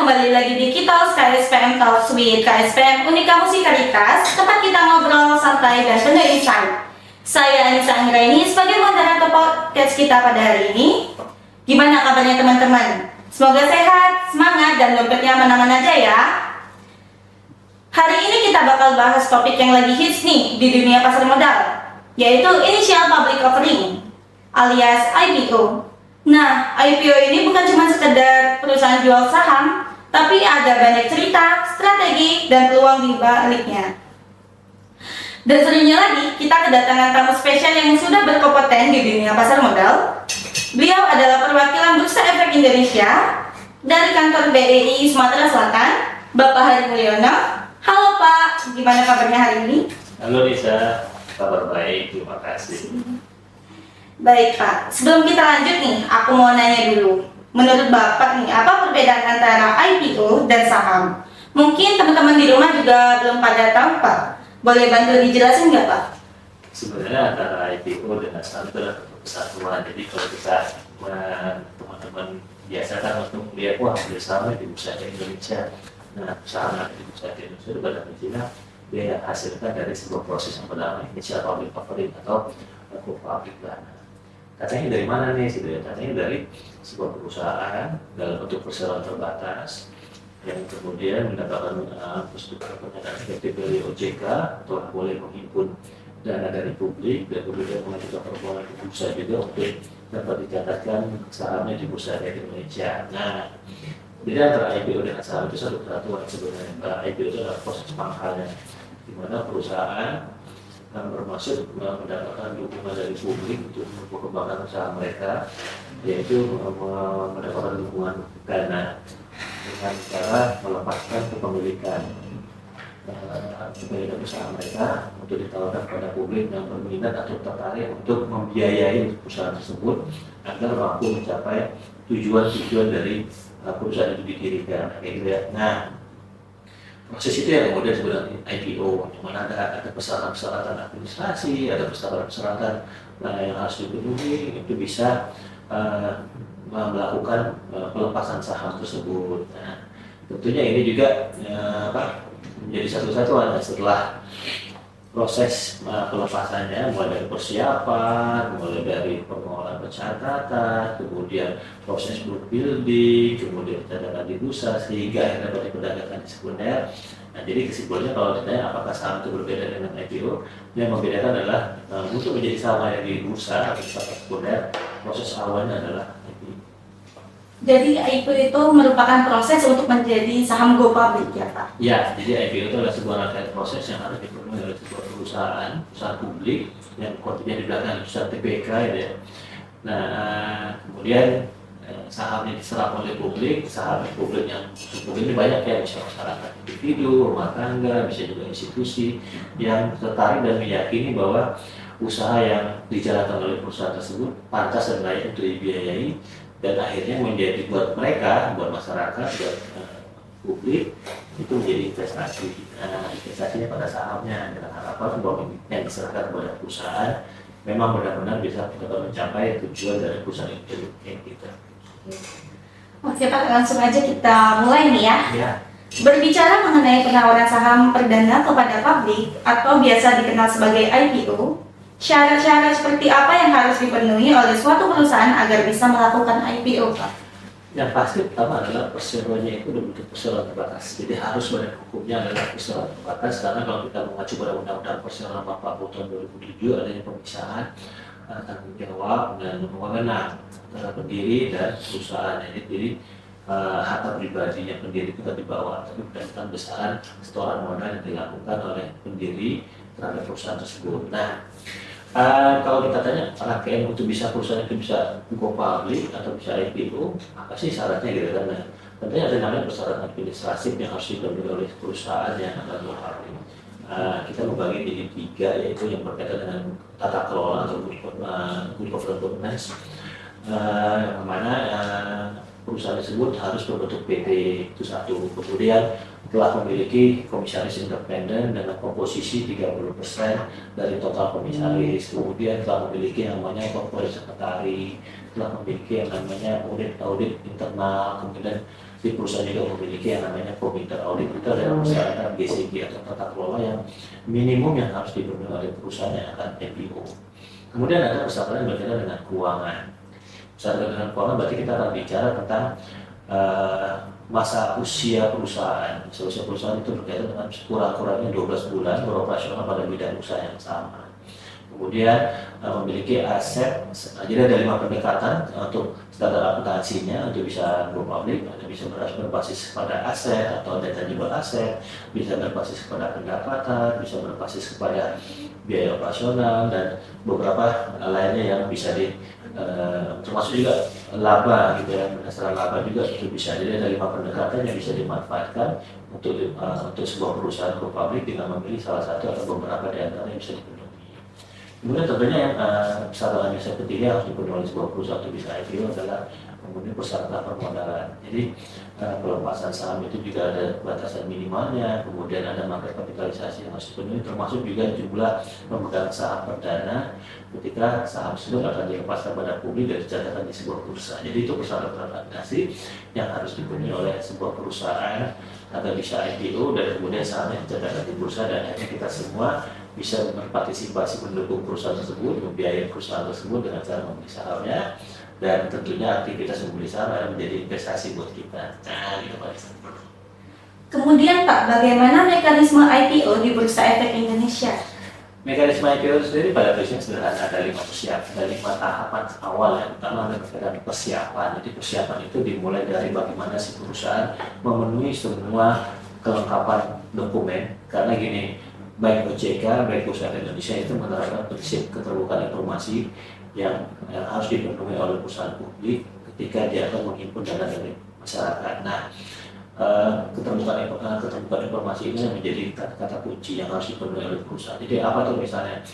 kembali lagi di Kitos KSPM Talks with KSPM Unika Musikalitas, tempat kita ngobrol santai dan penuh insight. Saya Anissa Anggraini sebagai moderator podcast kita pada hari ini. Gimana kabarnya teman-teman? Semoga sehat, semangat, dan dompetnya aman-aman aja ya. Hari ini kita bakal bahas topik yang lagi hits nih di dunia pasar modal, yaitu Initial Public Offering alias IPO. Nah, IPO ini bukan cuma sekedar perusahaan jual saham, tapi ada banyak cerita, strategi, dan peluang di baliknya. Dan serunya lagi, kita kedatangan tamu spesial yang sudah berkompeten di dunia pasar modal. Beliau adalah perwakilan Bursa Efek Indonesia dari kantor BEI Sumatera Selatan, Bapak Hari Mulyono. Halo Pak, gimana kabarnya hari ini? Halo Nisa, kabar baik, terima kasih. Baik Pak, sebelum kita lanjut nih, aku mau nanya dulu. Menurut Bapak nih, apa perbedaan antara IPO dan saham? Mungkin teman-teman di rumah juga belum pada tahu Pak. Boleh bantu dijelasin nggak Pak? Sebenarnya antara IPO dan saham itu adalah kesatuan. Jadi kalau kita teman-teman biasa kan untuk melihat wah bersama di Bursa Efek Indonesia. Nah, saham di Bursa Efek Indonesia itu pada intinya dia hasilkan dari sebuah proses yang bernama Initial Public Offering atau public dana. Katanya dari mana nih? Katanya dari sebuah perusahaan dalam bentuk perseroan terbatas yang kemudian mendapatkan persetujuan pernyataan efektif dari OJK atau boleh menghimpun dana dari publik dan kemudian mengajukan permohonan ke bursa juga untuk dapat dicatatkan sahamnya di Bursa Efek Indonesia. Nah, jadi antara IPO dengan saham itu satu kesatuan sebenarnya. IPO itu adalah proses pangkalnya, di mana perusahaan bermaksud mendapatkan dukungan dari publik untuk mengembangkan usaha mereka, yaitu mendapatkan dukungan dana dengan cara melepaskan kepemilikan usaha mereka untuk ditawarkan kepada publik yang berminat atau tertarik untuk membiayai perusahaan tersebut agar mampu mencapai tujuan-tujuan dari perusahaan itu didirikan. Nah, proses itu yang kemudian sebenarnya IPO, di mana ada persyaratan-persyaratan administrasi, ada persyaratan-persyaratan yang harus dipenuhi, itu bisa melakukan pelepasan saham tersebut. Nah, tentunya ini juga menjadi satu-satuan setelah proses pelepasannya, mulai dari persiapan, mulai dari permohonan pencatatan, kemudian proses book building, kemudian cadangan di bursa, sehingga akhirnya dapat diperdagangkan di sekunder. Nah, jadi kesimpulannya kalau ditanya apakah saham itu berbeda dengan IPO, yang membedakan adalah untuk menjadi saham yang di bursa atau sekunder, proses awalnya adalah IPO. Jadi IPO itu merupakan proses untuk menjadi saham go public ya Pak? Ya, jadi IPO itu adalah sebuah rangkaian proses yang harus dipenuhi oleh sebuah perusahaan publik yang kontennya di belakang perusahaan TBK ya. Nah, kemudian sahamnya diserap oleh publik, saham publik yang publik ini banyak ya, bisa masyarakat individu, rumah tangga, bisa juga institusi yang tertarik dan meyakini bahwa usaha yang dijalankan oleh perusahaan tersebut pantas dan layak untuk dibiayai, dan akhirnya menjadi buat mereka, buat masyarakat, buat publik itu menjadi investasi. Investasinya pada sahamnya dengan harapan bahwa yang diserahkan kepada perusahaan memang benar-benar bisa dapat mencapai tujuan dari perusahaan itu kita. Oke Pak, langsung aja kita mulai nih ya. Ya. Berbicara mengenai penawaran saham perdana kepada publik atau biasa dikenal sebagai IPO, syarat-syarat seperti apa yang harus dipenuhi oleh suatu perusahaan agar bisa melakukan IPO Pak? Yang pasti pertama adalah perseroannya itu bentuk perseroan terbatas. Jadi harus badan hukumnya adalah perseroan terbatas, karena kalau kita mengacu pada Undang-Undang Perseroan 40 tahun 2007 adanya pemisahan tanggung jawab dan wewenang antara pendiri dan perusahaan. Jadi harta pribadinya pendiri itu kan dibawa, tapi berdasarkan besaran setoran modal yang dilakukan oleh pendiri terhadap perusahaan tersebut. Nah, kalau kita tanya rangkaian untuk bisa perusahaan itu bisa go public atau bisa IPO, apa sih syaratnya gitu kan? Nah, tentunya ada namanya persyaratan administratif yang harus dipenuhi oleh perusahaan yang akan go public. Kita membagi jadi 3, yaitu yang berkaitan dengan tata kelola atau good governance, yang mana perusahaan tersebut harus berbentuk PT, itu satu. Kemudian telah memiliki komisaris independen dengan komposisi 30% dari total komisaris. Kemudian telah memiliki yang namanya corporate secretary, telah memiliki yang namanya audit internal, kemudian si perusahaan juga memiliki yang namanya komite audit. Itu adalah persyaratan GCG atau tata kelola yang minimum yang harus dipenuhi oleh perusahaan yang akan IPO. Kemudian ada persyaratan yang berkaitan dengan keuangan. Persyaratan dengan keuangan berarti kita akan bicara tentang masa usia perusahaan. Masa usia perusahaan itu berkaitan dengan kurang-kurangnya 12 bulan beroperasional pada bidang usaha yang sama. Kemudian memiliki aset, jadi ada 5 pendekatan untuk standar akuntansinya untuk bisa go public. Ada bisa berbasis pada aset atau tangible aset, bisa berbasis kepada pendapatan, bisa berbasis kepada biaya operasional, dan beberapa lainnya yang bisa termasuk juga laba gitu ya, berdasarkan laba juga itu bisa. Jadi ada 5 pendekatan yang bisa dimanfaatkan untuk sebuah perusahaan go public dengan memilih salah satu atau beberapa di antara yang bisa dipenuhi. Kemudian tentunya yang persyaratan yang ketiga harus dipenuhi oleh sebuah perusahaan untuk bisa IPO adalah kemudian persyaratan permodalan. Jadi pelepasan saham itu juga ada batasan minimalnya, kemudian ada market kapitalisasi yang harus dipenuhi, termasuk juga jumlah pemegang saham perdana ketika saham tersebut akan dilepaskan pada publik dan dicatatkan di sebuah bursa. Jadi itu persyaratan administrasi yang harus dipenuhi oleh sebuah perusahaan agar bisa IPO, dan kemudian sahamnya dicatatkan di bursa, dan akhirnya kita semua bisa berpartisipasi mendukung perusahaan tersebut, membiayai perusahaan tersebut dengan cara membeli sahamnya, dan tentunya aktivitas membeli saham adalah menjadi investasi buat kita. Nah, gitu Pak. Kemudian Pak, bagaimana mekanisme IPO di Bursa Efek Indonesia? Mekanisme IPO sendiri pada prinsipnya sederhana, ada 5 persiapan, ada 5 tahapan awal. Yang pertama adalah persiapan. Jadi persiapan itu dimulai dari bagaimana si perusahaan memenuhi semua kelengkapan dokumen, karena gini, baik OJK, baik Bursa Efek Indonesia itu menerapkan prinsip keterbukaan informasi yang harus dipenuhi oleh perusahaan publik ketika dia akan menghimpun dana dari masyarakat. Nah, keterbukaan informasi ini yang menjadi kata kunci yang harus dipenuhi oleh perusahaan. Jadi apa tuh misalnya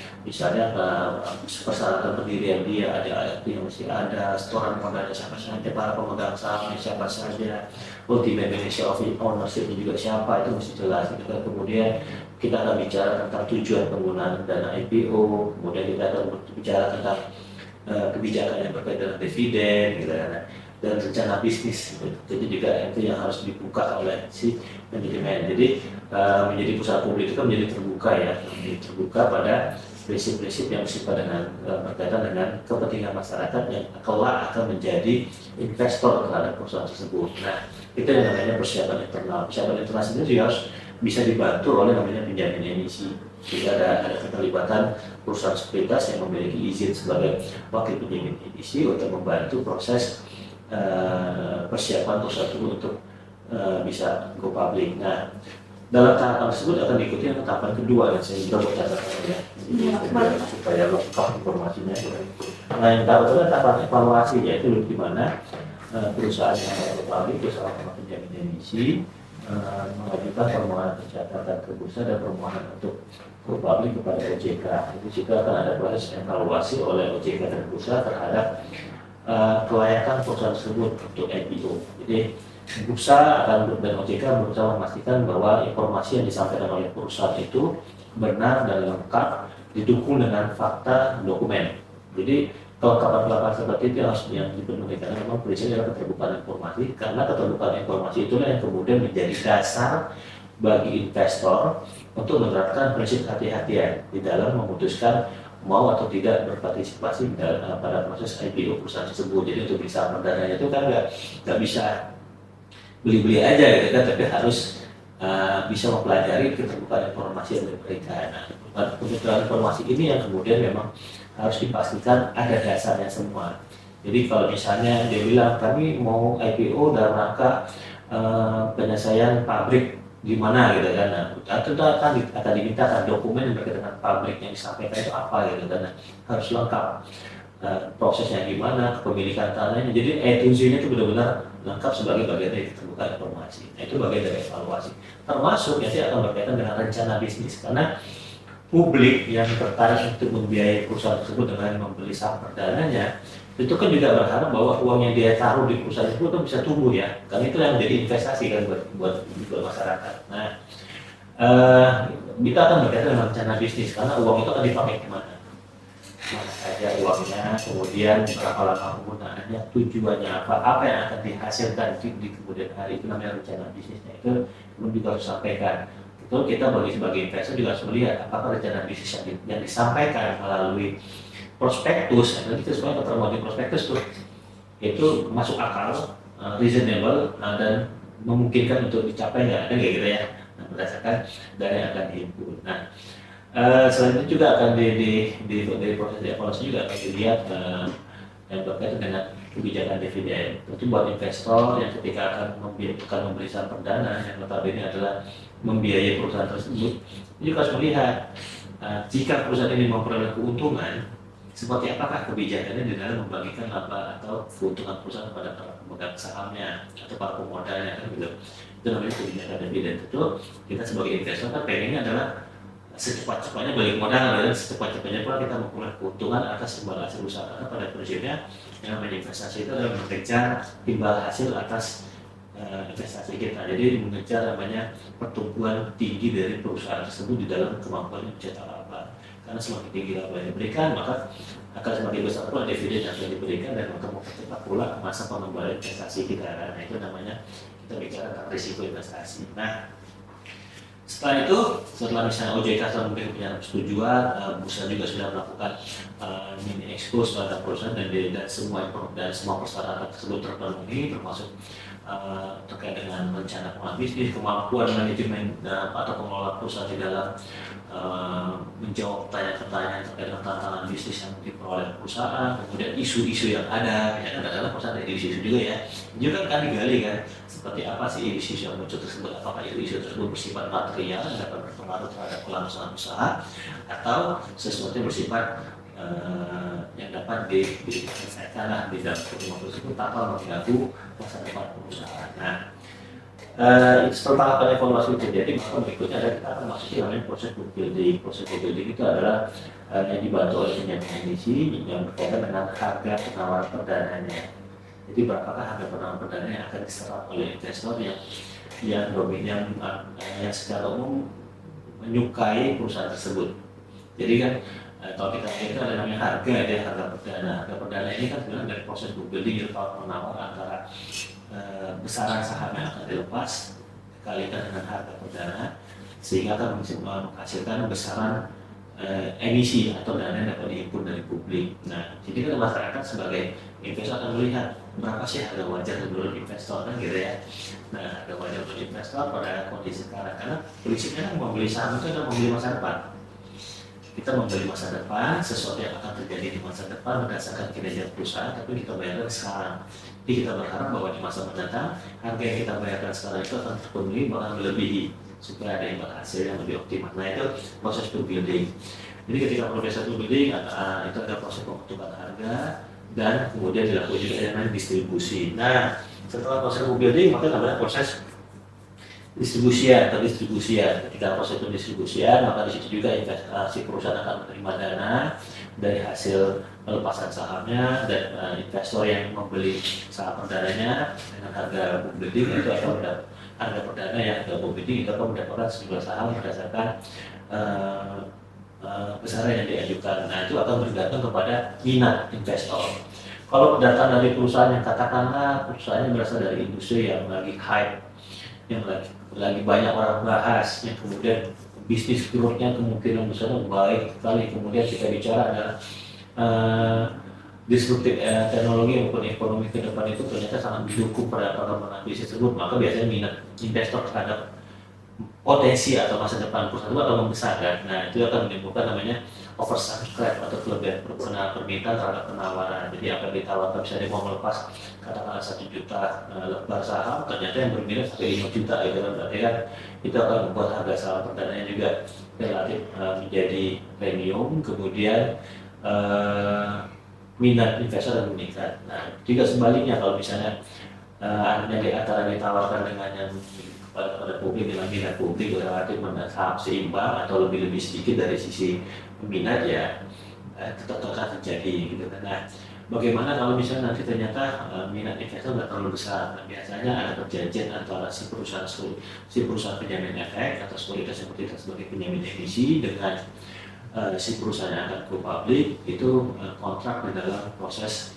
persyaratan pendirian dia, ada yang mesti ada, setoran modalnya siapa saja, para pemegang sahamnya siapa saja, ultimate beneficial of ownership juga siapa, itu mesti jelas gitu kan. Kemudian kita akan bicara tentang tujuan penggunaan dana IPO, kemudian kita akan bicara tentang kebijakan yang berkaitan dengan dividen gitu kan, dan rencana bisnis gitu. Jadi juga itu yang harus dibuka oleh si manajemen. Jadi menjadi perusahaan publik itu kan menjadi terbuka ya, menjadi terbuka pada prinsip-prinsip yang bersifat dengan berkaitan dengan kepentingan masyarakat yang kelak akan menjadi investor terhadap perusahaan tersebut. Nah, itu yang namanya persiapan internal. Persiapan internal sendiri harus bisa dibantu oleh namanya penjamin emisi. Jadi ada keterlibatan perusahaan sekuritas yang memiliki izin sebagai wakil penjamin emisi untuk membantu proses persiapan perusahaan tersebut untuk bisa go public. Nah, dalam tahapan tersebut akan diikuti yang tahapan kedua, dan saya juga buat catatannya supaya lengkap informasinya. Nah, yang tahap kedua tahapan evaluasi, yaitu di mana perusahaan yang go public bersama penjamin emisi mengajukan permohonan pencatatan ke bursa dan permohonan untuk go public kepada OJK. Itu juga akan ada proses evaluasi oleh OJK dan bursa terhadap kelayakan perusahaan tersebut untuk IPO. Jadi bursa dan OJK berusaha memastikan bahwa informasi yang disampaikan oleh perusahaan itu benar dan lengkap, didukung dengan fakta dokumen. Jadi kelengkapan seperti itu harus yang dipenuhi, karena memang prinsipnya adalah keterbukaan informasi, karena keterbukaan informasi itulah yang kemudian menjadi dasar bagi investor untuk menerapkan prinsip hati-hatian di dalam memutuskan mau atau tidak berpartisipasi pada proses IPO perusahaan tersebut. Jadi untuk bisa perdananya itu kan nggak bisa beli-beli aja gitu kan, tapi harus bisa mempelajari keterbukaan informasi yang diberikan. Nah, keterbukaan informasi ini yang kemudian memang harus dipastikan ada dasarnya semua. Jadi kalau misalnya dia bilang kami mau IPO dalam rangka penyelesaian pabrik gimana gitu kan, nah, atau akan dimintakan dokumen yang berkaitan dengan pabrik yang disampaikan itu apa gitu kan, nah, harus lengkap prosesnya gimana, kepemilikan tanahnya. Jadi E2Z-nya itu benar-benar lengkap sebagai bagian dari keterbukaan informasi. Nah, itu bagian dari evaluasi. Termasuk nanti akan berkaitan dengan rencana bisnis, karena publik yang tertarik untuk membiayai perusahaan tersebut dengan membeli saham perdananya, itu kan juga berharap bahwa uang yang dia taruh di perusahaan tersebut kan bisa tumbuh ya, karena itu yang menjadi investasi kan buat masyarakat. Nah, kita akan berkaitan dengan rencana bisnis, karena uang itu akan dipakai kemana. mana saja uangnya, kemudian berapa lama penggunaannya, tujuannya apa yang akan dihasilkan di kemudian hari, itu namanya rencana bisnisnya. Itu belum juga harus sampaikan. Itu kita sebagai investor juga harus melihat apakah rencana bisnis yang disampaikan melalui prospektus, nanti itu semuanya ketemuan di prospektus tuh, itu masuk akal, reasonable, dan memungkinkan untuk dicapai nggak, kayak gitu ya. Nah, berdasarkan dana yang akan dihimpun. Nah, selain itu juga akan di proses evaluasi juga akan dilihat yang berkaitan dengan kebijakan dividen. Itu buat investor yang ketika akan memberi saham perdana yang notabene adalah membiayai perusahaan tersebut, juga harus melihat jika perusahaan ini memperoleh keuntungan, seperti apakah kebijakannya di dalam membagikan laba atau keuntungan perusahaan kepada para pemegang sahamnya atau para pemodalnya, kan gitu. Itu namanya kebijakan dividen. Tentu kita sebagai investor kan pengennya adalah secepat-cepatnya balik modal dan secepat-cepatnya pula kita memperoleh keuntungan atas imbal hasil usaha. Karena pada prinsipnya yang namanya investasi itu adalah mengejar imbal hasil atas investasi kita. Jadi mengejar namanya pertumbuhan tinggi dari perusahaan tersebut di dalam kemampuan mencetak laba. Karena semakin tinggi laba yang diberikan, maka akan semakin besar pula dividen yang akan diberikan dan akan mempercepat pula masa pengembalian investasi kita. Nah, itu namanya kita bicara tentang risiko investasi. Nah, setelah itu, setelah misalnya OJK sudah memberikan punya persetujuan, bursa juga sudah melakukan mini expose terhadap perusahaan dan semua persyaratan tersebut terpenuhi, termasuk terkait dengan rencana pengelolaan bisnis, kemampuan manajemen atau pengelola perusahaan di dalam menjawab pertanyaan-pertanyaan terkait dengan tantangan bisnis yang diperoleh perusahaan, kemudian isu-isu yang ada, misalkan kadang-kadang perusahaan ada isu-isu juga ya, juga kan digali kan, seperti apa sih isu-isu yang muncul tersebut, apakah isu-isu tersebut bersifat material yang dapat berpengaruh terhadap kelangsungan usaha, atau sesuatu yang bersifat yang dapat diselesaikan di dalam pertemuan tersebut tanpa mengganggu masa depan perusahaan. Nah, setelah tahapan evaluasi terjadi, maka berikutnya ada kita akan masuk ke dalam proses book building. Proses book building itu adalah yang dibantu oleh penjamin emisi yang berkaitan dengan harga penawaran perdananya. Jadi berapakah harga penawaran perdana yang akan diserap oleh investor yang secara umum menyukai perusahaan tersebut. Jadi kan kalau kita lihat itu ada namanya harga perdana. Harga perdana ini kan sebenarnya dari proses book building itu penawar antara besaran saham yang akan dilepas dikalikan dengan harga perdana sehingga akan menghasilkan besaran emisi atau dana yang dapat dihimpun dari publik. Nah, jadi kan masyarakat sebagai investor akan melihat berapa sih harga wajar menurut investor kan gitu ya. Nah, harga wajar menurut investor pada kondisi sekarang, karena prinsipnya kan membeli saham itu adalah membeli masa depan. Kita membeli masa depan, sesuatu yang akan terjadi di masa depan berdasarkan kinerja perusahaan, tapi kita bayarkan sekarang. Jadi kita berharap bahwa di masa mendatang harga yang kita bayarkan sekarang itu akan terpenuhi bahkan melebihi supaya ada imbal hasil yang lebih optimal. Nah, itu proses book building. Jadi ketika proses book building itu ada proses pembentukan harga dan kemudian dilakukan juga yang namanya distribusi. Nah, setelah proses book building maka namanya proses distribusian. Ketika proses pendistribusian, maka di situ juga investasi perusahaan akan menerima dana dari hasil pelepasan sahamnya dan investor yang membeli saham perdananya dengan harga book building itu akan mendapat harga perdana yang harga book building itu akan mendapatkan sejumlah saham berdasarkan besaran yang diajukan. Nah, itu akan bergantung kepada minat investor. Kalau datang dari perusahaan yang katakanlah perusahaannya berasal dari industri yang lagi hype, yang lagi banyak orang bahas, yang kemudian bisnis growth-nya kemungkinan besarnya baik sekali, kemudian kita bicara adalah disruptif teknologi maupun ekonomi ke depan itu ternyata sangat mendukung pada perkembangan bisnis tersebut, maka biasanya minat investor terhadap potensi atau masa depan perusahaan itu akan membesar kan. Nah, itu akan menimbulkan namanya oversubscribe atau kelebihan permintaan terhadap penawaran. Jadi apa yang ditawarkan, misalnya mau melepas katakanlah 1 juta lembar saham, ternyata yang berminat sampai 5 juta gitu kan, berarti kan itu akan membuat harga saham perdananya juga relatif menjadi premium, kemudian minat investor akan meningkat. Nah, juga sebaliknya kalau misalnya hanya di antara ditawarkan dengan yang pada publik dengan minat publik relatif saham seimbang atau lebih sedikit dari sisi minat, ya tetap akan terjadi gitu kan. Nah, bagaimana kalau misalnya nanti ternyata minat investor nggak terlalu besar? Nah, biasanya ada perjanjian antara si perusahaan penjamin efek atau sekuritas seperti sebagai penjamin emisi dengan si perusahaan yang akan go public itu kontrak di dalam proses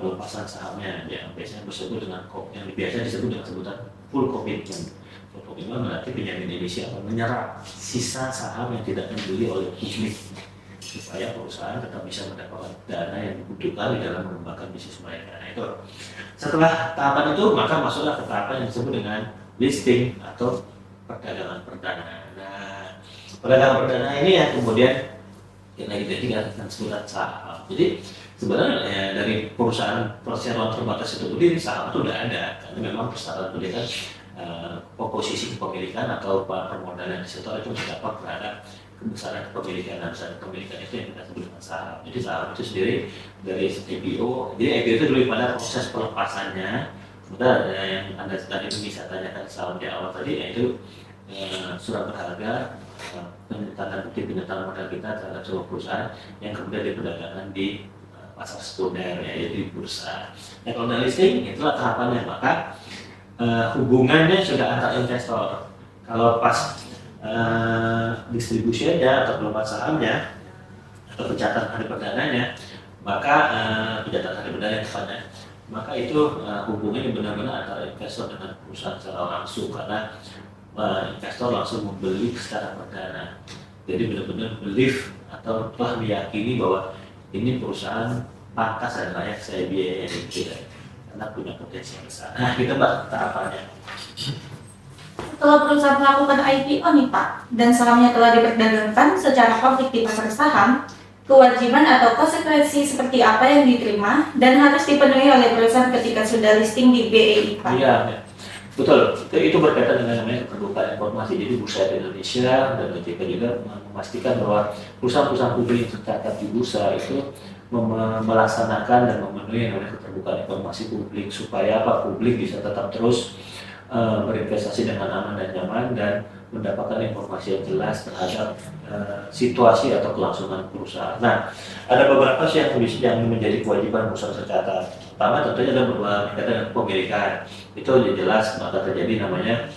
pelepasan sahamnya, yang biasanya disebut dengan yang biasa disebut dengan sebutan full commitment. Full commitment berarti penjamin inisial menyerap sisa saham yang tidak dibeli oleh publik supaya perusahaan tetap bisa mendapatkan dana yang dibutuhkan di dalam mengembangkan bisnis mereka. Nah, itu setelah tahapan itu maka masuklah ke tahapan yang disebut dengan listing atau perdagangan perdana. Nah, perdagangan perdana ini yang kemudian kita identifikasikan surat saham. Jadi sebenarnya ya, dari perusahaan perseroan terbatas itu sendiri saham itu sudah ada, karena memang persyaratan pendidikan posisi kepemilikan atau permodalan di situ itu terdapat terhadap kebesaran kepemilikan, dan besar kepemilikan itu yang kita sebut dengan saham. Jadi saham itu sendiri dari IPO, jadi IPO itu dulu pada proses pelepasannya. Sebentar yang Anda tadi bisa tanyakan saham di awal tadi, yaitu surat berharga, tanda bukti penyertaan modal kita terhadap sebuah perusahaan yang kemudian diperdagangkan di pasar sekunder, yaitu di bursa. Nah, kalau dari listing itulah tahapannya, maka hubungannya sudah antar investor. Kalau pas distribusinya atau pelembagaan sahamnya atau pencatatan hari perdananya, maka pencatatan hari perdana tepatnya, maka itu hubungannya benar-benar antara investor dengan perusahaan secara langsung, karena investor langsung membeli secara perdana. Jadi benar-benar belief atau telah meyakini bahwa ini perusahaan pantas dan layak saya biayai karena punya potensi yang besar. Nah, kita bahas tahapannya. Setelah perusahaan melakukan IPO nih Pak, dan sahamnya telah diperdagangkan secara publik di pasar saham, kewajiban atau konsekuensi seperti apa yang diterima dan harus dipenuhi oleh perusahaan ketika sudah listing di BEI Pak? Iya, betul. Itu berkaitan dengan namanya keterbukaan informasi. Jadi Bursa di Indonesia dan OJK juga memastikan bahwa perusahaan-perusahaan publik yang tercatat di bursa itu melaksanakan dan memenuhi namanya keterbukaan informasi publik, supaya publik bisa tetap terus berinvestasi dengan aman dan nyaman dan mendapatkan informasi yang jelas terhadap situasi atau kelangsungan perusahaan. Nah, ada beberapa sih yang menjadi kewajiban perusahaan tercatat. Pertama tentunya ada berkaitan dengan kepemilikan. Itu jelas maka terjadi namanya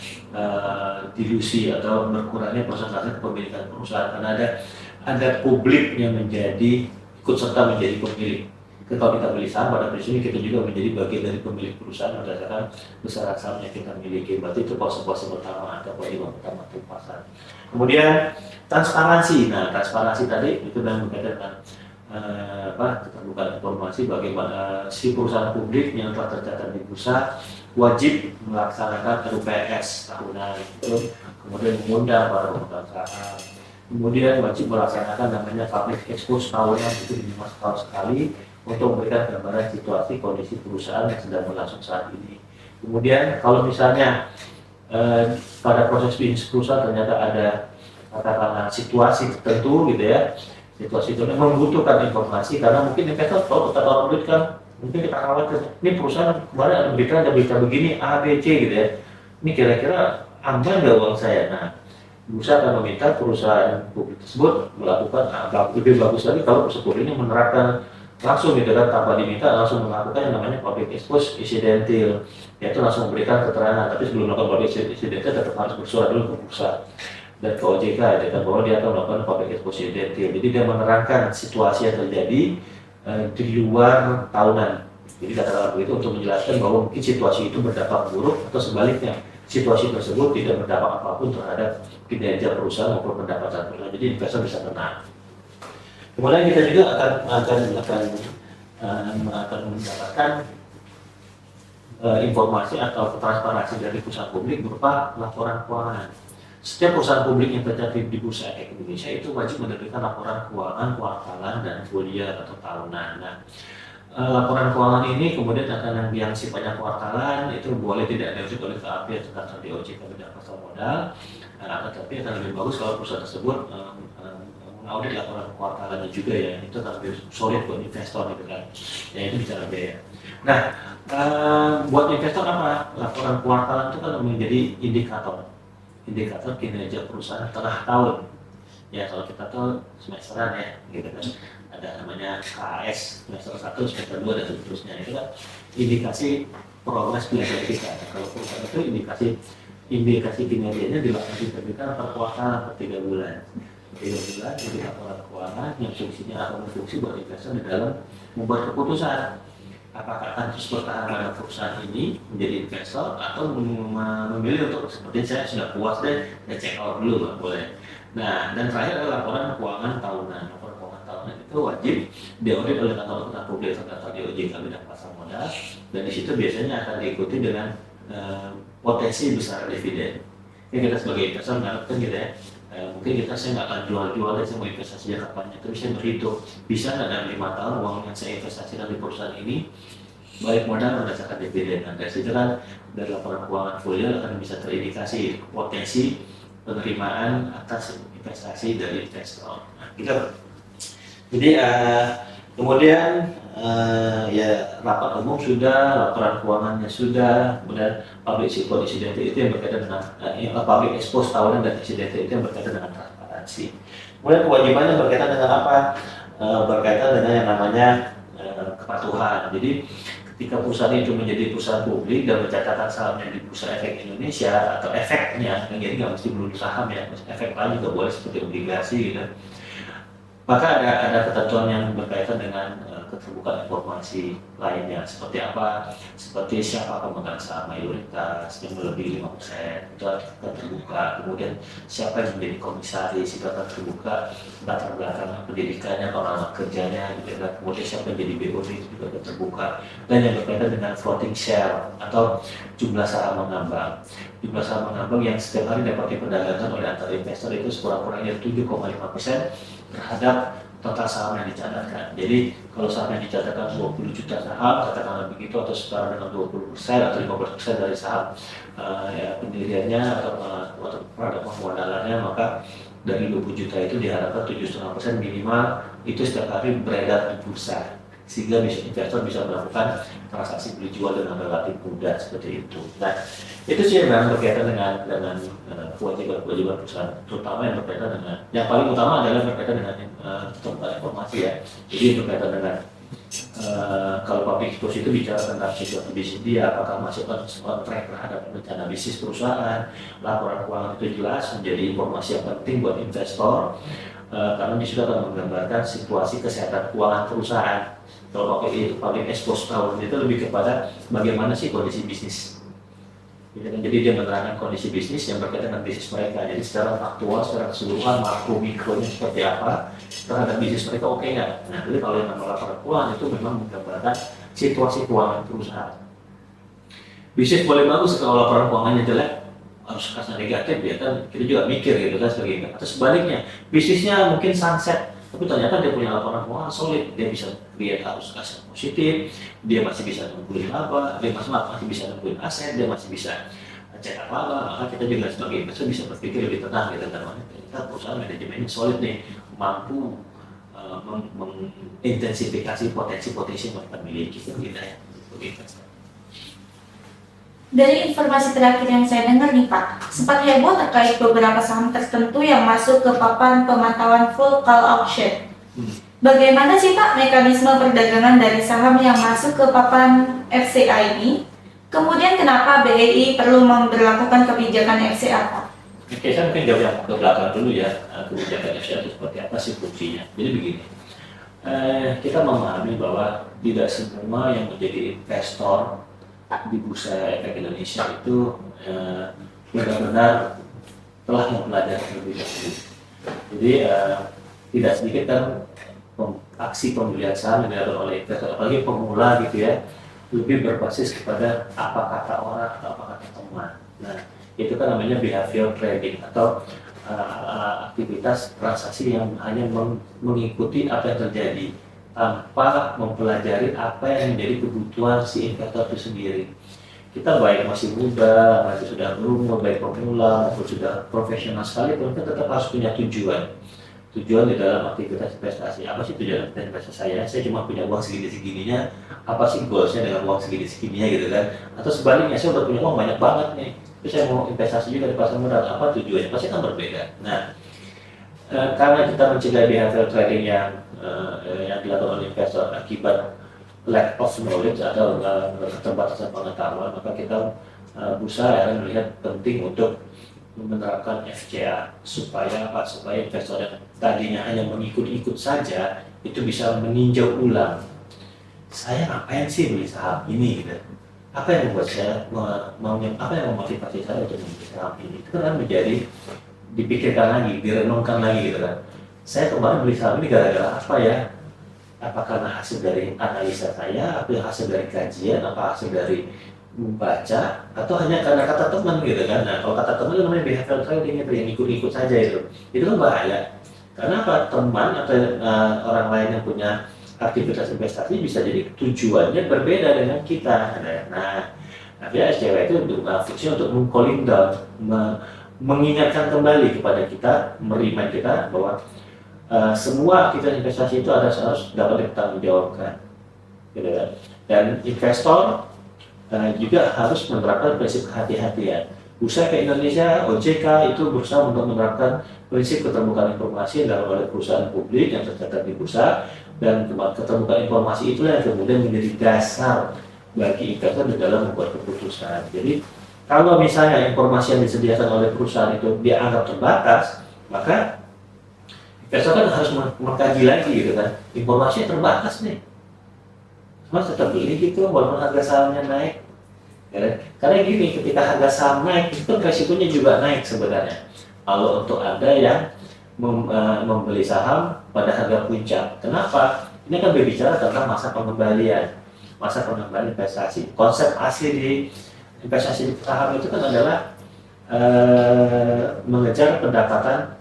dilusi atau berkurangnya persentase kepemilikan perusahaan, karena ada publik yang menjadi ikut serta menjadi pemilik. Kalau kita beli saham, pada prinsipnya kita juga menjadi bagian dari pemilik perusahaan berdasarkan besaran saham yang kita miliki. Berarti itu pose-pose pertama atau kewajiban pertama untuk pasar. Kemudian transparansi. Nah, transparansi tadi itu dan berkaitan dengan keterbukaan informasi bagaimana si perusahaan publik yang telah tercatat di bursa wajib melaksanakan RUPS tahunan itu, kemudian mengundang para pemegang saham, kemudian wajib melaksanakan namanya public expose tahunan itu minimal setahun sekali untuk memberikan gambaran situasi kondisi perusahaan yang sedang berlangsung saat ini. Kemudian kalau misalnya pada proses bisnis perusahaan ternyata ada katakanlah situasi tertentu gitu ya, situasi itu membutuhkan informasi, karena mungkin investor kalau kita taruh duit kan mungkin kita khawatir ini perusahaan kemarin ada berita begini A B C gitu ya, ini kira-kira aman nggak uang saya. Nah, bursa akan meminta perusahaan publik tersebut melakukan lebih bagus lagi kalau perusahaan ini menerapkan langsung gitu kan, tanpa diminta langsung melakukan yang namanya public expose incidental, yaitu langsung memberikan keterangan. Tapi sebelum melakukan public incidental tetap harus bersurat dulu ke bursa dan ke OJK ya, bahwa dia akan melakukan public expose incidental. Jadi dia menerangkan situasi yang terjadi di luar tahunan. Jadi kata-kata begitu untuk menjelaskan bahwa mungkin situasi itu berdampak buruk atau sebaliknya situasi tersebut tidak berdampak apapun terhadap kinerja perusahaan maupun pendapatan perusahaan. Jadi investor bisa tenang. Kemudian kita juga akan mendapatkan informasi atau transparansi dari perusahaan publik berupa laporan keuangan. Setiap perusahaan publik yang tercatat di Bursa Efek Indonesia itu wajib menerbitkan laporan keuangan, kuartalan, dan foliar atau tahunan. Nah, laporan keuangan ini kemudian akan yang sifatnya kuartalan itu boleh tidak diaudit oleh KAP atau kantor di OJK bidang pasar modal, tetapi akan lebih bagus kalau perusahaan tersebut mengaudit laporan kuartalannya juga ya, itu akan lebih solid buat investor gitu kan. Ya itu bicara biaya. Nah, buat investor apa? Laporan kuartalan itu kan menjadi indikator kinerja perusahaan tengah tahun. Ya kalau kita tahu semesteran ya, gitu kan. Ada namanya KAS semester 1, semester 2 dan seterusnya. Itu kan indikasi progres belajar kita. Nah, kalau perusahaan itu indikasi kinerjanya dilakukan per kuartal per 3 bulan. bulan jadi laporan keuangan yang fungsinya akan berfungsi buat investor di dalam membuat keputusan apakah akan terus bertahan pada perusahaan ini menjadi investor atau memilih untuk seperti saya sudah puas deh ya check out dulu nggak boleh. Nah dan terakhir adalah laporan keuangan tahunan. Laporan keuangan tahunan itu wajib diaudit oleh kantor akuntan publik atau kantor di OJK bidang pasar modal dan di situ biasanya akan diikuti dengan potensi besar dividen. Ya, kita sebagai investor mengharapkan gitu ya. Mungkin saya nggak akan jual-jual, saya mau investasi jangka panjang, tapi saya berhitung bisa nggak dalam 5 tahun uang yang saya investasikan di perusahaan ini balik modal berdasarkan dividen. Nah dari situ kan dari laporan keuangan full year akan bisa terindikasi potensi penerimaan atas investasi dari investor. Nah, gitu. Jadi kemudian ya rapat umum sudah, laporan keuangannya sudah, kemudian public report insidental itu yang berkaitan dengan public expose tahunan dan insidental itu yang berkaitan dengan transparansi. Kemudian kewajibannya berkaitan dengan apa? Berkaitan dengan yang namanya kepatuhan. Jadi ketika perusahaan itu menjadi perusahaan publik dan mencatatkan sahamnya di Bursa Efek Indonesia atau efeknya, jadi nggak mesti melulu saham ya, efek lain juga boleh seperti obligasi gitu. Maka ada ketentuan yang berkaitan dengan keterbukaan informasi lainnya seperti apa, seperti siapa pemegang saham mayoritas yang melebihi 5% itu akan terbuka, kemudian siapa yang menjadi komisaris itu akan terbuka, latar belakang pendidikannya, pengalaman kerjanya, gitu kan. Kemudian siapa yang jadi BOD itu juga akan terbuka, dan yang berkaitan dengan floating share atau jumlah saham mengambang. Jumlah saham mengambang yang setiap hari dapat diperdagangkan oleh antar investor itu sekurang-kurangnya 7,5% terhadap total saham yang dicatatkan. Jadi kalau saham yang dicatatkan 20 juta saham, katakanlah begitu, atau setara dengan 20% atau 15% dari saham ya, pendiriannya atau produk permodalannya, maka dari 20 juta itu diharapkan 7,5% minimal itu setiap hari beredar di bursa, sehingga investor bisa melakukan transaksi beli jual dengan relatif mudah seperti itu. Nah, itu sih yang berkaitan dengan kewajiban perusahaan, terutama yang berkaitan dengan yang paling utama adalah berkaitan dengan keterbukaan informasi ya. Jadi berkaitan dengan kalau public expose itu bicara tentang situasi bisnis dia, apakah masih on track terhadap rencana bisnis perusahaan. Laporan keuangan itu jelas menjadi informasi yang penting buat investor karena di situ akan menggambarkan situasi kesehatan keuangan perusahaan. Kalau public expose tahun itu lebih kepada bagaimana sih kondisi bisnis. Jadi dia menerangkan kondisi bisnis yang berkaitan dengan bisnis mereka. Jadi secara faktual, secara keseluruhan, makro mikronya seperti apa terhadap bisnis mereka oke nggak? Nah, jadi kalau yang namanya laporan keuangan itu memang menggambarkan situasi keuangan perusahaan. Bisnis boleh bagus kalau laporan keuangannya jelek, harus kasar negatif ya kan, kita juga mikir gitu kan sebagai. Atau sebaliknya, bisnisnya mungkin sunset, tapi ternyata dia punya laporan keuangan solid, dia bisa lihat harus kasar positif, dia masih bisa ngumpulin laba, dia masih bisa ngumpulin aset, dia masih bisa cetak laba, maka kita juga sebagai investor bisa berpikir lebih tenang gitu kan, kita perusahaan manajemennya solid nih, mampu mengintensifikasi potensi-potensi yang mereka miliki kan gitu ya, sebagai investor. Dari informasi terakhir yang saya dengar nih Pak, sempat heboh terkait beberapa saham tertentu yang masuk ke papan pemantauan full call auction. Bagaimana sih Pak mekanisme perdagangan dari saham yang masuk ke papan FCA ini? Kemudian kenapa BEI perlu memberlakukan kebijakan FCA Pak? Oke, saya mungkin jawab yang ke belakang dulu ya, kebijakan FCA itu seperti apa sih fungsinya. Jadi begini, kita memahami bahwa tidak semua yang menjadi investor di Bursa Efek Indonesia itu benar-benar telah mempelajari terlebih dahulu. Jadi tidak sedikit kan aksi pembelian saham yang dilakukan oleh investor, apalagi pemula gitu ya, lebih berbasis kepada apa kata orang atau apa kata teman. Nah, itu kan namanya behavior trading atau aktivitas transaksi yang hanya mengikuti apa yang terjadi tanpa mempelajari apa yang menjadi kebutuhan si investor itu sendiri. Kita baik masih muda, masih sudah berumur, baik pemula, maupun sudah profesional sekalipun, kita tetap harus punya tujuan. Tujuan di dalam aktivitas investasi. Apa sih tujuan investasi saya? Saya cuma punya uang segini-segininya. Apa sih goalsnya dengan uang segini-segininya gitu kan? Atau sebaliknya, saya udah punya uang banyak banget nih, tapi saya mau investasi juga di pasar modal. Apa tujuannya? Pasti kan berbeda. Nah, karena kita mencegah behavior trading yang dilakukan oleh investor akibat lack of knowledge atau keterbatasan pengetahuan, maka kita bursa akan melihat penting untuk menerapkan FCA supaya apa? Supaya investor yang tadinya hanya mengikut-ikut saja itu bisa meninjau ulang. Saya ngapain sih beli saham ini gitu? Apa yang membuat saya apa yang memotivasi saya untuk membeli saham ini? Itu kan menjadi dipikirkan lagi, direnungkan lagi gitu kan. Saya kemarin beli saham ini gara-gara apa ya? Apa karena hasil dari analisa saya, apa hasil dari kajian, apa hasil dari membaca, atau hanya karena kata teman gitu kan. Nah kalau kata teman itu namanya behavioral trading, itu yang ikut-ikut saja itu kan bahaya. Karena apa? Teman atau orang lain yang punya aktivitas investasi bisa jadi tujuannya berbeda dengan kita. Nah akhirnya SCW itu fungsinya untuk meng-calling down, mengingatkan kembali kepada kita, merimain kita bahwa semua aktivitas investasi itu harus dapat dipertanggungjawabkan, gitu kan. Dan investor juga harus menerapkan prinsip kehati-hatian. Bursa ke Indonesia, OJK itu berusaha untuk menerapkan prinsip keterbukaan informasi yang dilakukan oleh perusahaan publik yang tercatat di bursa, dan keterbukaan informasi itulah yang kemudian menjadi dasar bagi investor di dalam membuat keputusan. Jadi kalau misalnya informasi yang disediakan oleh perusahaan itu dianggap terbatas, maka investor kan harus mengkaji lagi gitu kan. Informasinya terbatas nih, mas tetap beli gitu walaupun harga sahamnya naik. Ya, karena gini, ketika harga saham naik itu resikonya juga naik sebenarnya. Kalau untuk Anda yang membeli saham pada harga puncak, kenapa? Ini kan berbicara tentang masa pengembalian investasi. Konsep asli di investasi di saham itu kan adalah mengejar pendapatan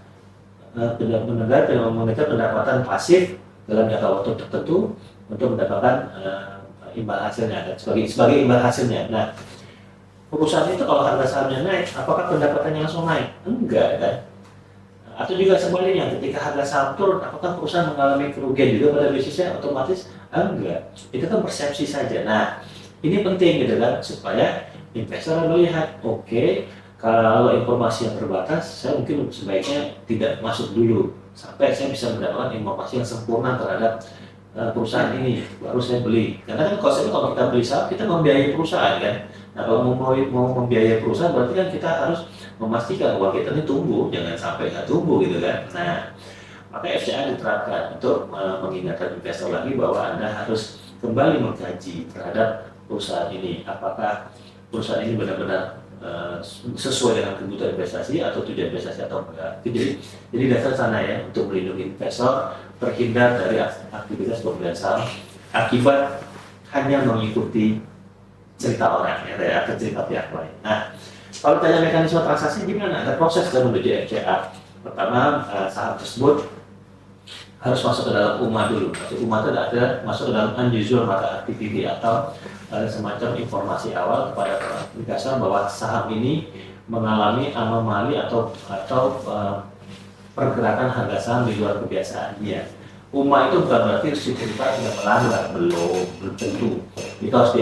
pasif dalam jangka waktu tertentu untuk mendapatkan imbal hasilnya, dan sebagai imbal hasilnya. Nah, perusahaan itu kalau harga sahamnya naik, apakah pendapatannya langsung naik? Enggak kan? Atau juga sebaliknya, ketika harga saham turun, apakah perusahaan mengalami kerugian juga pada bisnisnya? Otomatis enggak. Itu kan persepsi saja. Nah, ini penting gitu kan, supaya investor melihat, oke, kalau informasi yang terbatas, saya mungkin sebaiknya tidak masuk dulu sampai saya bisa mendapatkan informasi yang sempurna terhadap perusahaan ini, baru saya beli. Karena kan konsepnya kalau kita beli saham, kita membiayai perusahaan kan. Nah kalau mau membiayai perusahaan, berarti kan kita harus memastikan bahwa kita ini tumbuh, jangan sampai nggak tumbuh gitu kan. Nah maka FCA diterapkan untuk mengingatkan investor lagi bahwa Anda harus kembali mengkaji terhadap perusahaan ini, apakah perusahaan ini benar-benar sesuai dengan kebutuhan investasi atau tujuan investasi atau enggak. Jadi dasar sana ya, untuk melindungi investor terhindar dari aktivitas pembelian saham akibat hanya mengikuti cerita orang ya, atau cerita pihak lain. Nah, kalau tanya mekanisme transaksi gimana? Ada proses dalam menuju FCA. Pertama, saham tersebut harus masuk ke dalam UMA dulu. UMA itu ada masuk ke dalam unusual market activity atau semacam informasi awal kepada investor bahwa saham ini mengalami anomali atau pergerakan harga saham di luar kebiasaan dia. UMA itu bukan berarti sekuritas sudah melanggar, belum tentu. Itu harus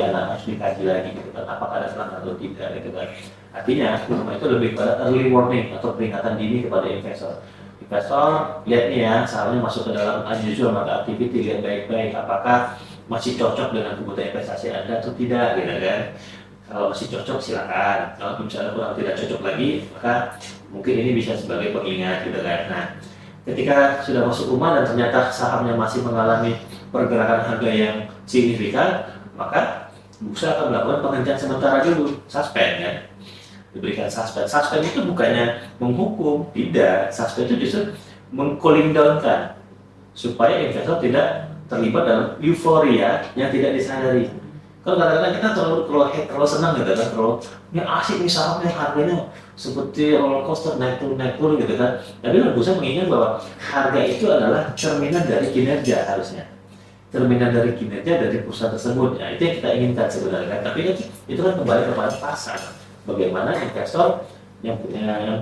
dikaji lagi gitu kan, apakah ada pelanggaran atau tidak gitu kan. Artinya UMA itu lebih pada early warning atau peringatan dini kepada investor. Investor, lihat nih ya, sahamnya masuk ke dalam unusual market activity, lihat baik-baik apakah masih cocok dengan kebutuhan investasi Anda atau tidak gitu kan. Kalau masih cocok silakan, kalau misalnya kurang tidak cocok lagi, maka mungkin ini bisa sebagai pengingat gitu kan. Nah, ketika sudah masuk UMA dan ternyata sahamnya masih mengalami pergerakan harga yang signifikan, maka bursa akan melakukan penghentian sementara dulu, suspend kan. Diberikan suspend. Suspend itu bukannya menghukum, tidak. Suspend itu justru meng-cooling down kan, supaya investor tidak terlibat dalam euforia yang tidak disadari. Kalau kadang-kadang kita terlalu senang gitu kan, ini asik nih sahamnya, harganya seperti roller coaster naik turun gitu kan. Tapi bursa mengingat bahwa harga itu adalah cerminan dari kinerja harusnya. Cerminan dari kinerja dari perusahaan tersebut. Nah, itu yang kita inginkan sebenarnya. Tapi itu kan kembali kepada pasar. Bagaimana investor yang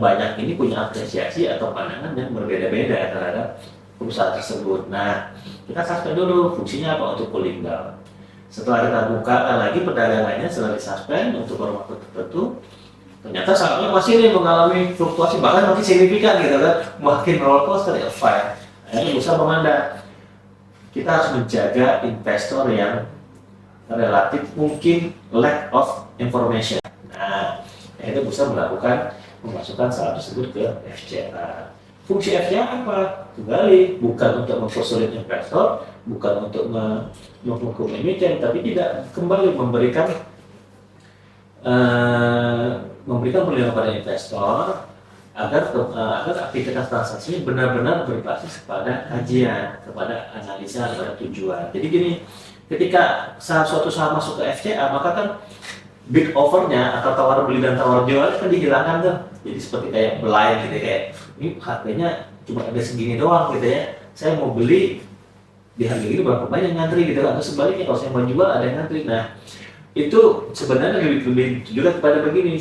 banyak ini punya apresiasi atau pandangan yang berbeda-beda terhadap perusahaan tersebut. Nah, kita suspend dulu, fungsinya apa? Untuk cooling down. Setelah kita buka lagi perdagangannya setelah disuspend untuk waktu tertentu, ternyata sahamnya masih mengalami fluktuasi, bahkan makin signifikan gitu kan, makin roller coaster ya fire. Akhirnya bursa memandang kita harus menjaga investor yang relatif mungkin lack of information. Nah, akhirnya bursa melakukan memasukkan saham tersebut ke FCA. Fungsi FCA apa? Kembali bukan untuk mempersulit investor, bukan untuk menghukum emiten, tapi tidak, kembali memberikan perlindungan pada investor agar aktivitas transaksi benar-benar berbasis kepada kajian, kepada analisa, kepada tujuan. Jadi gini, ketika suatu saham masuk ke FCA, maka kan bid offernya atau tawar beli dan tawar jual kan dihilangkan tuh. Jadi seperti kayak blind gitu, kayak ini harganya cuma ada segini doang gitu ya. Saya mau beli di harga ini berapa banyak ngantri gitu, atau sebaliknya kalau saya mau jual ada yang ngantri. Nah, itu sebenarnya lebih juga kepada begini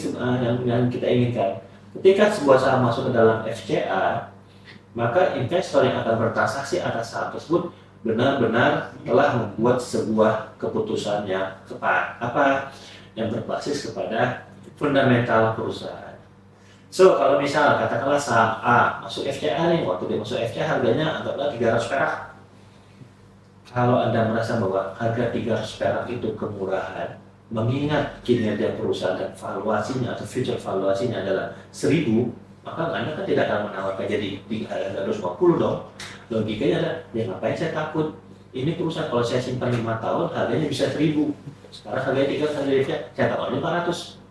yang kita inginkan. Ketika sebuah saham masuk ke dalam FCA, maka investor yang akan bertransaksi atas saham tersebut benar-benar telah membuat sebuah keputusan yang tepat, yang berbasis kepada fundamental perusahaan. So, kalau misal katakanlah saham A masuk FCA nih, waktu dia masuk FCA harganya anggaplah 300 perak. Kalau Anda merasa bahwa harga 300 perak itu kemurahan, mengingat kinerja perusahaan dan valuasinya atau future valuasinya adalah 1000, maka Anda kan tidak akan menawarkan jadi 350 dong. Logikanya adalah, ya ngapain saya takut? Ini perusahaan kalau saya simpan 5 tahun harganya bisa 1000. Sekarang harganya 300, saya tawarnya 400.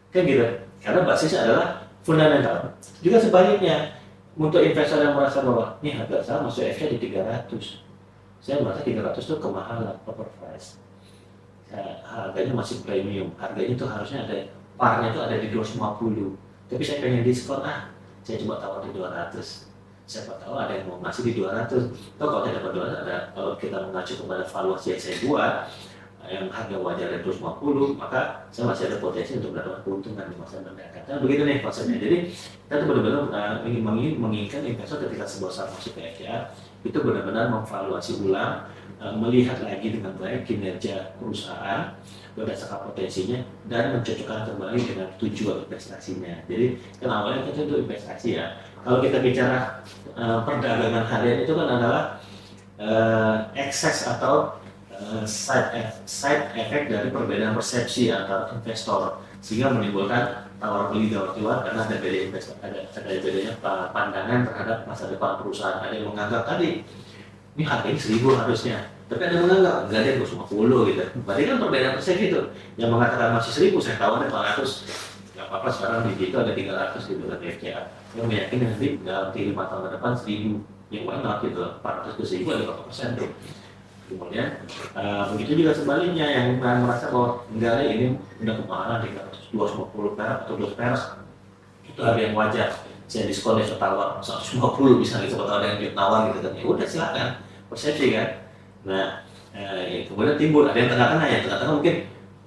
Kan gitu. Karena basisnya adalah fundamental. Juga sebaliknya, untuk investor yang merasa bahwa ini harga saham masuk FCA di 300, saya merasa 300 itu kemahalan, overpriced. Harganya masih premium, harganya itu harusnya ada parnya itu ada di 250, tapi saya pengen diskon, saya coba tawar di 200. Siapa tahu ada yang mau ngasih di 200. Kalau tidak dapat 200, kalau kita mengacu kepada valuasi yang saya buat yang harga wajar dari 250, maka saya masih ada potensi untuk mendapatkan keuntungan di masa mendatang. Nah, begitu nih konsepnya. Jadi kita tuh benar-benar menginginkan investor ketika sebuah saham masuk ke FCA itu benar-benar memvaluasi ulang, melihat lagi dengan baik kinerja perusahaan berdasarkan potensinya dan mencocokkan kembali dengan tujuan investasinya. Jadi kan awalnya kita itu investasi ya. Kalau kita bicara perdagangan harian itu kan adalah ekses atau side effect dari perbedaan persepsi antara investor sehingga menimbulkan tawar beli tawar jual karena ada beda investor, ada bedanya pandangan terhadap masa depan perusahaan. Ada yang menganggap tadi ini harganya 1000 harusnya, tapi ada yang menganggap enggak deh 250 gitu. Berarti kan perbedaan persepsi itu. Yang mengatakan masih 1000 saya tawarnya 400, nggak apa-apa sekarang di situ ada 300 gitu kan FCA. Yang meyakini nanti dalam 5 tahun ke depan 1000, yang mana gitu 400 ke 1000 ada berapa persen tuh. Kemudian begitu juga sebaliknya yang merasa bahwa enggak ini udah kemahalan 250 perak atau 200 perak itu harga yang wajar, saya diskon ya tawar 150 misalnya, siapa tahu ada yang nawar gitu kan, ya udah silakan, persepsi kan. Nah kemudian timbul ada yang tengah-tengah, yang tengah-tengah mungkin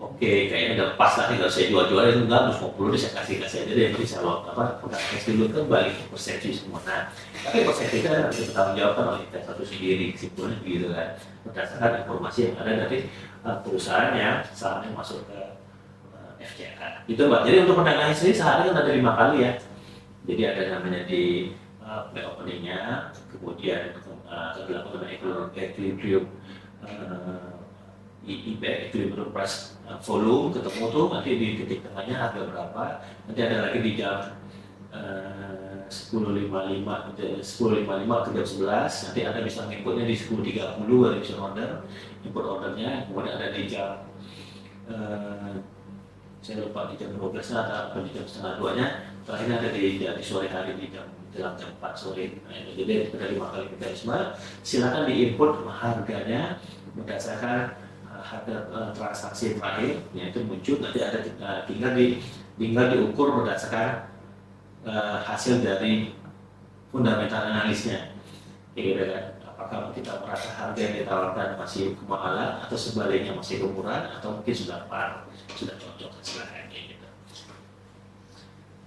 oke, kayaknya udah pas lah nih kalau saya jual-jual itu enggak 250 deh, saya kasih aja deh, nanti saya udah kasih dulu kan balik ke persepsi semua. Nah tapi persepsi itu harus bertanggung jawabkan oleh investor itu sendiri, kesimpulannya begitu kan, berdasarkan informasi yang ada dari perusahaan yang sahamnya masuk ke FCA. Itu Mbak. Jadi untuk perdagangan sendiri sehari kan ada 5 kali ya. Jadi ada namanya di pre-openingnya, kemudian dilakukan equilibrium equilibrium price volume, ketemu tuh nanti di titik tengahnya harga berapa, nanti ada lagi di jam 10.55 ke jam 11, nanti Anda bisa inputnya di 10.30 ada bisa input ordernya, kemudian ada di jam saya lupa di jam 12 atau di jam setengah 2 nya, terakhirnya ada di sore hari di dalam jam 4 sore. Nah, jadi ada 5 kali mekanisme, silakan diinput harganya berdasarkan harga transaksi terakhir, yaitu muncul nanti ada tinggal diukur berdasarkan hasil dari fundamental analisnya. Gitu kan, apakah kita merasa harga yang ditawarkan masih kemahalan atau sebaliknya masih kemurahan atau mungkin sudah par, sudah cocok, silakan gitu.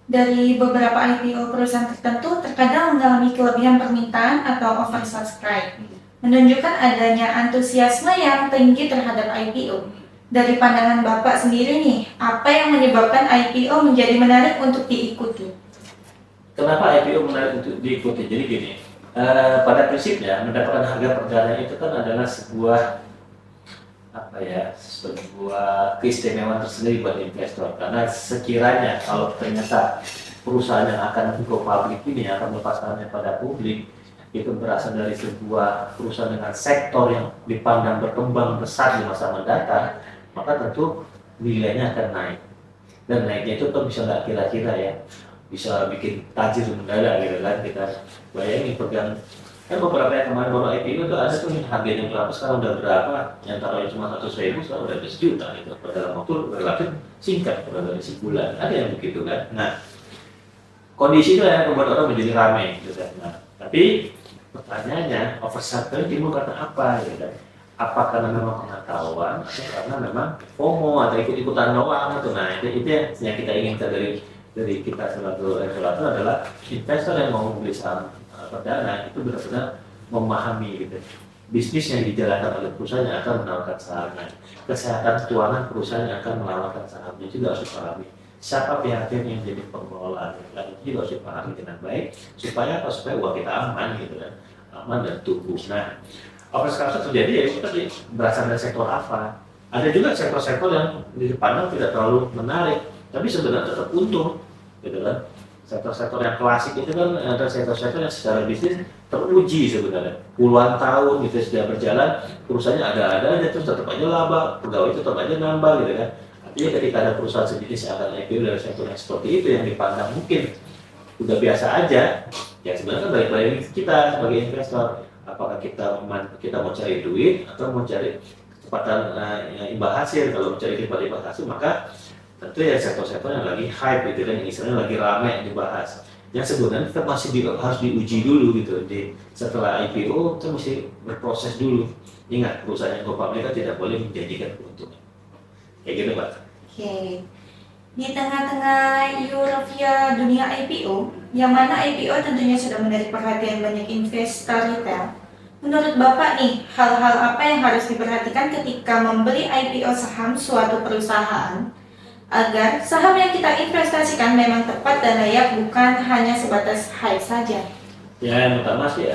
Dari beberapa IPO perusahaan tertentu terkadang mengalami kelebihan permintaan atau oversubscribe, menunjukkan adanya antusiasme yang tinggi terhadap IPO. Dari pandangan Bapak sendiri nih, apa yang menyebabkan IPO menjadi menarik untuk diikuti? Kenapa IPO menarik untuk diikuti? Jadi gini, pada prinsipnya mendapatkan harga perdana itu kan adalah sebuah keistimewaan tersendiri buat investor, karena sekiranya kalau ternyata perusahaan yang akan go public ini akan melepaskannya pada publik itu berasal dari sebuah perusahaan dengan sektor yang dipandang berkembang besar di masa mendatang, maka tentu nilainya akan naik. Dan naiknya itu kan bisa nggak kira-kira ya, bisa bikin tajir mendadak gitu kan. Kita bayangin pegang kan beberapa yang kemarin baru IPO itu ada tuh harganya berapa sekarang udah berapa, yang taruhnya cuma 100.000 sekarang udah 1 juta gitu. Dalam waktu relatif singkat, kurang dari sebulan, ada yang begitu kan. Nah, kondisi itu yang membuat orang menjadi ramai gitu kan. Nah, tapi pertanyaannya, oversubscribe timbul karena apa gitu kan? Apa karena memang pengetahuan atau karena memang FOMO atau ikut-ikutan doang gitu. Nah, itu yang kita inginkan dari kita selaku regulator adalah investor yang mau membeli saham perdana itu benar-benar memahami gitu. Bisnis yang dijalankan oleh perusahaan yang akan menawarkan sahamnya, kesehatan keuangan perusahaan yang akan menawarkan sahamnya juga harus dipahami. Siapa pihaknya yang jadi pengelola, itu juga harus dipahami dengan baik supaya uang kita aman gitu kan, aman dan tumbuh. Nah, oversubscription terjadi ya itu tadi berasal dari sektor apa? Ada juga sektor-sektor yang dipandang tidak terlalu menarik, tapi sebenarnya tetap untung, gitu kan? Sektor-sektor yang klasik itu kan ada sektor-sektor yang secara bisnis teruji sebenarnya puluhan tahun gitu sudah berjalan, perusahaannya ada aja terus tetap aja laba, pegawai tetap aja nambah gitu kan. Artinya ketika ada perusahaan sejenis yang akan IPO dari sektor yang seperti itu yang dipandang mungkin udah biasa aja, ya sebenarnya kan balik-balik kita sebagai investor, apakah kita mau cari duit atau mau cari kecepatan imbal hasil. Kalau mencari kecepatan imbal hasil maka tentu ya sektor-sektor yang lagi hype gitu kan, yang istilahnya lagi ramai yang dibahas, yang sebenarnya kita masih harus diuji dulu gitu. Setelah IPO kita mesti berproses dulu. Ingat, perusahaan yang go public kan tidak boleh menjanjikan keuntungan kayak gitu Pak. Oke. Di tengah-tengah euforia dunia IPO, yang mana IPO tentunya sudah menarik perhatian banyak investor retail. Menurut Bapak nih, hal-hal apa yang harus diperhatikan ketika membeli IPO saham suatu perusahaan agar saham yang kita investasikan memang tepat dan layak, bukan hanya sebatas hype saja? Ya, yang pertama sih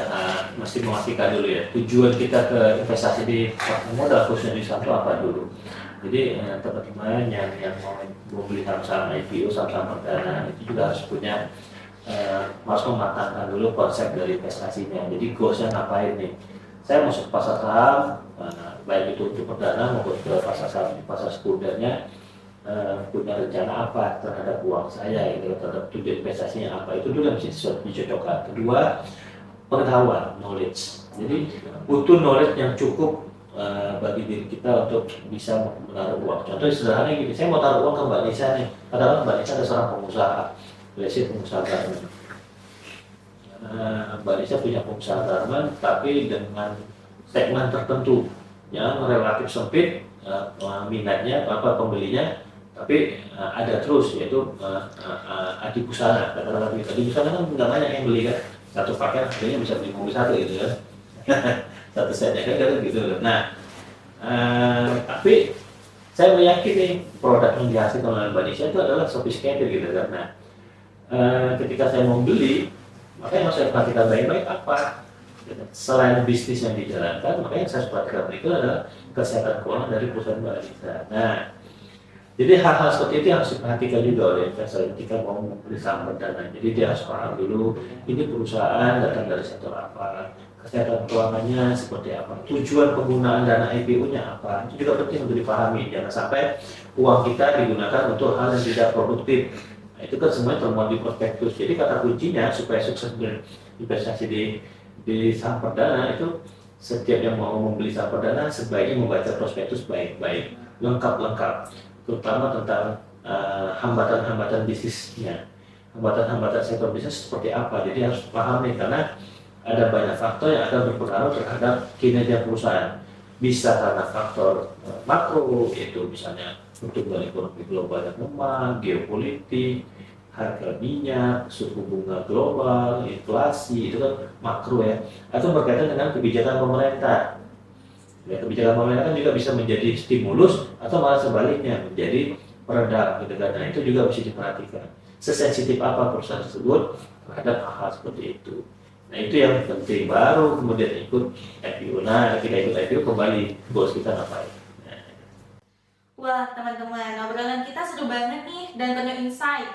mesti memastikan dulu ya tujuan kita ke investasi di pasar modal khususnya di saham itu apa dulu. Jadi teman-teman yang mau beli saham IPO, saham perdana itu juga harus punya harus mematangkan dulu konsep dari investasinya. Jadi goalsnya ngapain nih? Saya masuk pasar saham, baik itu untuk perdana maupun ke pasar saham di pasar sekundernya, punya rencana apa terhadap uang saya, gitu, terhadap tujuan investasinya apa, itu dulu yang mesti dicocokkan. Kedua, pengetahuan, knowledge. Jadi butuh knowledge yang cukup bagi diri kita untuk bisa menaruh uang. Contoh sederhana gini, saya mau taruh uang ke Mbak Nisa nih, padahal Mbak Nisa ada seorang pengusaha, pengusaha garmen. Mbak Nisa punya pengusaha garmen, tapi dengan segmen tertentu yang relatif sempit minatnya, pembelinya, tapi ada terus, yaitu adi busana. Kata-kata adi busana kan nggak banyak yang beli kan, satu pakaian harganya bisa beli mobil satu gitu kan. Satu setnya kan gitu. Nah, tapi saya meyakini produk yang dihasilkan oleh Mbak Nisha itu adalah sophisticated gitu kan. Nah, ketika saya mau beli, makanya saya perhatikan baik-baik apa. Selain bisnis yang dijalankan, makanya saya perhatikan berikut adalah kesehatan keuangan dari perusahaan Mbak Nisha. Nah, jadi hal-hal seperti itu harus diperhatikan juga oleh investor ketika mau membeli saham perdana. Jadi dia harus paham dulu ini perusahaan datang dari sektor apa, kesehatan keuangannya seperti apa, tujuan penggunaan dana IPO-nya apa, itu juga penting untuk dipahami. Jangan sampai uang kita digunakan untuk hal yang tidak produktif. Nah, itu kan semuanya termuat di prospektus. Jadi kata kuncinya supaya sukses berinvestasi di saham perdana itu, setiap yang mau membeli saham perdana sebaiknya membaca prospektus baik-baik, lengkap-lengkap, terutama tentang hambatan-hambatan bisnisnya, hambatan-hambatan sektor bisnis seperti apa. Jadi harus paham nih, karena ada banyak faktor yang akan berpengaruh terhadap kinerja perusahaan. Bisa karena faktor makro, yaitu misalnya pertumbuhan ekonomi global yang lemah, geopolitik, harga minyak, suku bunga global, inflasi, itu kan makro ya. Atau berkaitan dengan kebijakan pemerintah. Ya, kebijakan pemerintah kan juga bisa menjadi stimulus atau malah sebaliknya menjadi peredam gitu kan. Nah, itu juga bisa diperhatikan. Sesensitif apa perusahaan tersebut terhadap hal seperti itu. Nah, itu yang penting, baru kemudian ikut IPO. Nah, ketika ikut IPO kembali bos kita ngapain. Wah teman-teman, obrolan kita seru banget nih dan penuh insight.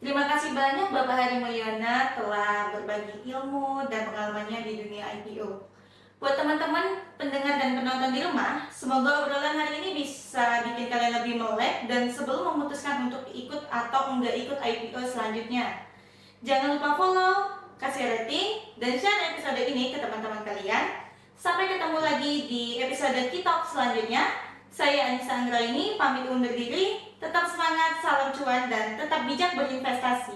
Terima kasih banyak Bapak Hari Mulyana telah berbagi ilmu dan pengalamannya di dunia IPO. Buat teman-teman pendengar dan penonton di rumah, semoga obrolan hari ini bisa bikin kalian lebih melek dan sebelum memutuskan untuk ikut atau enggak ikut IPO selanjutnya. Jangan lupa follow, kasih rating, dan share episode ini ke teman-teman kalian. Sampai ketemu lagi di episode Kitalk selanjutnya. Saya Anissa Anggraini, pamit undur diri. Tetap semangat, salam cuan, dan tetap bijak berinvestasi.